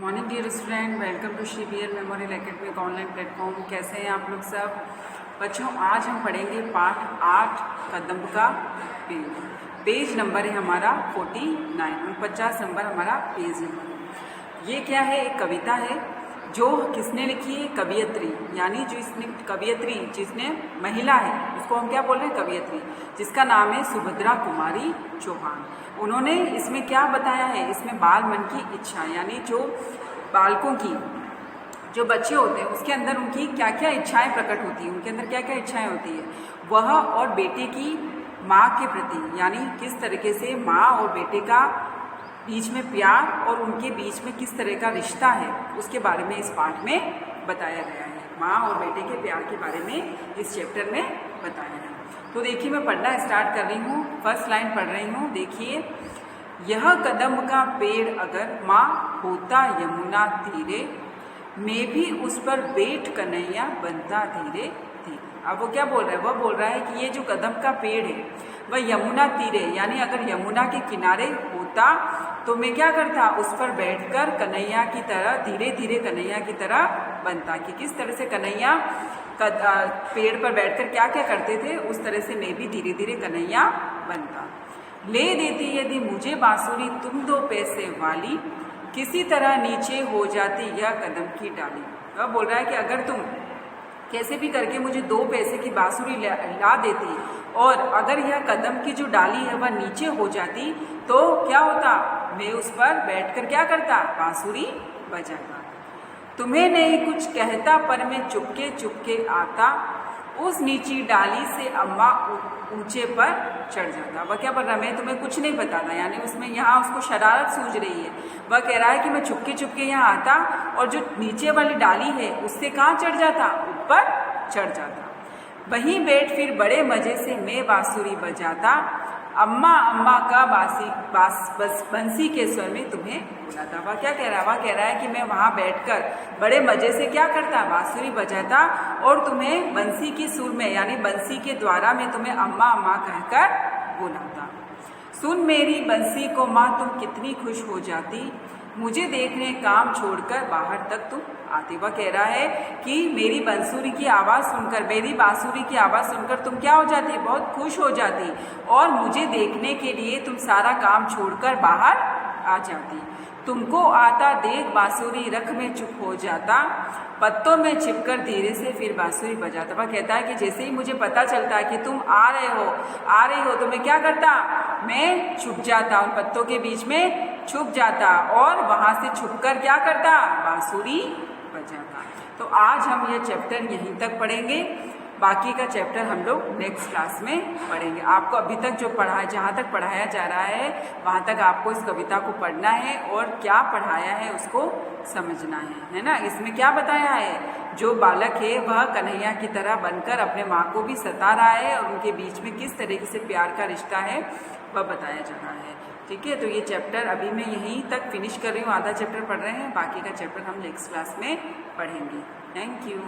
Morning dear student, welcome to Shri Bir memorial academic online platform. कैसे हैं आप लोग सब बच्चों? आज हम पढ़ेंगे पाठ 8 कदम का पेज नंबर है हमारा 49 और 50 नंबर हमारा पेज नंबर। ये क्या है? एक कविता है जो किसने लिखी है? कवियत्री, यानी जो इसने कवियत्री जिसने महिला है उसको हम क्या बोल रहे हैं? कवियत्री, जिसका नाम है सुभद्रा कुमारी चौहान। उन्होंने इसमें क्या बताया है? इसमें बाल मन की इच्छा, यानी जो बालकों की, जो बच्चे होते हैं उसके अंदर उनकी क्या क्या इच्छाएं प्रकट होती हैं, उनके अंदर क्या क्या इच्छाएं होती है, वह और बेटे की माँ के प्रति, यानी किस तरीके से माँ और बेटे का बीच में प्यार और उनके बीच में किस तरह का रिश्ता है, उसके बारे में इस पाठ में बताया गया है। माँ और बेटे के प्यार के बारे में इस चैप्टर में बताया है। तो देखिए, मैं पढ़ना स्टार्ट कर रही हूँ, फर्स्ट लाइन पढ़ रही हूँ। देखिए, यह कदम का पेड़ अगर माँ होता यमुना तीरे, मैं भी उस पर बैठ कन्हैया बनता धीरे धीरे। अब वो क्या बोल रहा है? वह बोल रहा है कि ये जो कदम का पेड़ है वह यमुना तीरे, यानी अगर यमुना के किनारे होता तो मैं क्या करता? उस पर बैठकर कन्हैया की तरह, धीरे धीरे कन्हैया की तरह बनता। कि किस तरह से कन्हैया पेड़ पर बैठकर क्या क्या करते थे, उस तरह से मैं भी धीरे धीरे कन्हैया बनता। ले देती यदि मुझे बांसुरी तुम 2 पैसे वाली, किसी तरह नीचे हो जाती यह कदम की डाली। वह बोल रहा है कि अगर तुम कैसे भी करके मुझे 2 पैसे की बांसुरी ला देती और अगर यह कदम की जो डाली है वह नीचे हो जाती तो क्या होता? मैं उस पर बैठकर क्या करता? बांसुरी बजाता। तुम्हें नहीं कुछ कहता पर मैं चुपके चुपके आता, उस नीची डाली से अम्मा ऊंचे पर चढ़ जाता। वह क्या बोल रहा है? मैं तुम्हें कुछ नहीं बताता, यानी उसमें यहाँ उसको शरारत सूझ रही है। वह कह रहा है कि मैं चुपके चुपके यहाँ आता और जो नीचे वाली डाली है उससे कहाँ चढ़ जाता? ऊपर चढ़ जाता। वहीं बैठ फिर बड़े मज़े से मैं बांसुरी बजाता, अम्मा अम्मा का बंसी के स्वर में तुम्हें बुलाता। वह क्या कह रहा है? वह कह रहा है कि मैं वहाँ बैठकर बड़े मज़े से क्या करता? बांसुरी बजाता और तुम्हें बंसी की सुर में, यानी बंसी के द्वारा मैं तुम्हें अम्मा अम्मा कहकर बुलाता। सुन मेरी बंसी को माँ तुम कितनी खुश हो जाती, मुझे देखने काम छोड़कर बाहर तक तुम आती। वह कह रहा है कि मेरी बांसुरी की आवाज़ सुनकर, मेरी बांसुरी की आवाज़ सुनकर तुम क्या हो जाती? बहुत खुश हो जाती और मुझे देखने के लिए तुम सारा काम छोड़कर बाहर आ जाती। तुमको आता देख बांसुरी रख में चुप हो जाता, पत्तों में छिपकर धीरे से फिर बांसुरी बजाता। वह कहता है कि जैसे ही मुझे पता चलता है कि तुम आ रही हो तो मैं क्या करता? मैं छुप जाता, उन पत्तों के बीच में छुप जाता और वहाँ से छुपकर क्या करता? बांसुरी बजाता। तो आज हम ये चैप्टर यहीं तक पढ़ेंगे, बाकी का चैप्टर हम लोग नेक्स्ट क्लास में पढ़ेंगे। आपको अभी तक जो जहाँ तक पढ़ाया जा रहा है वहाँ तक आपको इस कविता को पढ़ना है और क्या पढ़ाया है उसको समझना है ना। इसमें क्या बताया है? जो बालक है वह कन्हैया की तरह बनकर अपने माँ को भी सता रहा है और उनके बीच में किस तरीके से प्यार का रिश्ता है वह बताया जा रहा है। ठीक है, तो ये चैप्टर अभी मैं यहीं तक फिनिश कर रही हूँ, आधा चैप्टर पढ़ रहे हैं, बाकी का चैप्टर हम नेक्स्ट क्लास में पढ़ेंगे। Thank you.